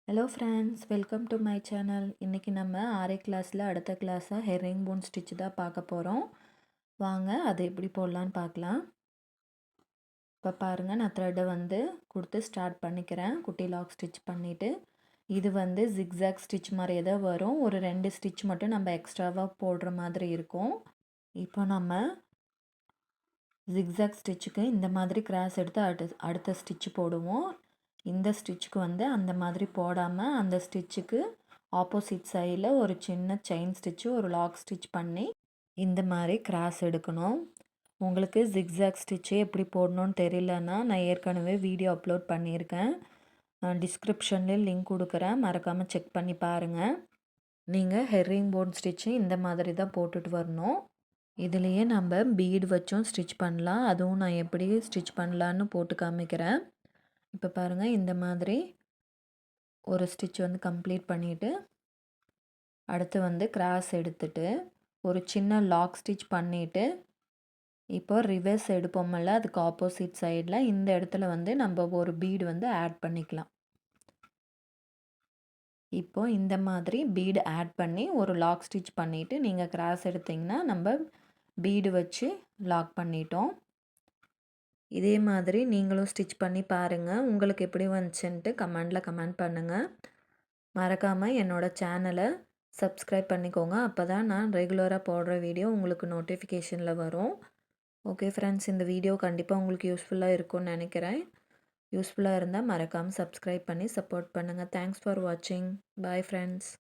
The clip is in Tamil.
Hello friends, welcome to my channel. இன்றைக்கி நம்ம ஆரே கிளாஸில் அடுத்த கிளாஸாக ஹெரிங் போன் ஸ்டிச் தான் பார்க்க போகிறோம். வாங்க அதை எப்படி போடலான்னு பார்க்கலாம். இப்போ பாருங்கள், நான் த்ரெட்டை கொடுத்து ஸ்டார்ட் பண்ணிக்கிறேன். குட்டி லாக் ஸ்டிச் பண்ணிவிட்டு இது ஜிக்ஸாக் ஸ்டிச் மாதிரியே தான் வரும். ஒரு 2 ஸ்டிச் மட்டும் நம்ம எக்ஸ்ட்ராவாக போடுற மாதிரி இருக்கும். இப்போ நம்ம ஜிக்ஸாக் ஸ்டிச்சுக்கு இந்த மாதிரி கிராஸ் எடுத்து அடுத்த ஸ்டிச் போடுவோம். இந்த ஸ்டிச்சுக்கு அந்த மாதிரி போடாமல் அந்த ஸ்டிச்சுக்கு ஆப்போசிட் சைடில் ஒரு சின்ன செயின் ஸ்டிச்சு ஒரு லாக் ஸ்டிச் பண்ணி இந்த மாதிரி கிராஸ் எடுக்கணும். உங்களுக்கு ஜிக்ஸாக் ஸ்டிச்சு எப்படி போடணும்னு தெரியலன்னா நான் ஏற்கனவே வீடியோ அப்லோட் பண்ணியிருக்கேன். டிஸ்கிரிப்ஷன்லேயும் லிங்க் கொடுக்குறேன், மறக்காமல் செக் பண்ணி பாருங்கள். நீங்கள் ஹெரிங் போன் ஸ்டிச்சு இந்த மாதிரி தான் போட்டுட்டு வரணும். இதுலேயே நம்ம பீடு வச்சும் ஸ்டிச் பண்ணலாம். அதுவும் நான் எப்படி ஸ்டிச் பண்ணலான்னு போட்டு காமிக்கிறேன். இப்போ பாருங்கள், இந்த மாதிரி ஒரு ஸ்டிச் கம்ப்ளீட் பண்ணிவிட்டு அடுத்து கிராஸ் எடுத்துட்டு ஒரு சின்ன லாக் ஸ்டிச் பண்ணிவிட்டு இப்போ ரிவர்ஸ் எடுப்போம்ல, அதுக்கு ஆப்போசிட் சைடில் இந்த இடத்துல நம்ம ஒரு பீடு ஆட் பண்ணிக்கலாம். இப்போ இந்த மாதிரி பீடு ஆட் பண்ணி ஒரு லாக் ஸ்டிச் பண்ணிவிட்டு நீங்கள் கிராஸ் எடுத்திங்கன்னா நம்ம பீடு வச்சு லாக் பண்ணிட்டோம். இதே மாதிரி நீங்களும் ஸ்டிச் பண்ணி பாருங்கள். உங்களுக்கு எப்படி வந்துச்சுன்ட்டு கமெண்ட் பண்ணுங்கள். மறக்காமல் என்னோடய சேனலை சப்ஸ்கிரைப் பண்ணிக்கோங்க. அப்போ தான் நான் ரெகுலராக போடுற வீடியோ உங்களுக்கு நோட்டிஃபிகேஷனில் வரும். ஓகே ஃப்ரெண்ட்ஸ், இந்த வீடியோ கண்டிப்பாக உங்களுக்கு யூஸ்ஃபுல்லாக இருக்கும்னு நினைக்கிறேன். யூஸ்ஃபுல்லாக இருந்தால் மறக்காமல் சப்ஸ்கிரைப் பண்ணி சப்போர்ட் பண்ணுங்கள். தேங்க்ஸ் ஃபார் வாட்சிங். Bye friends.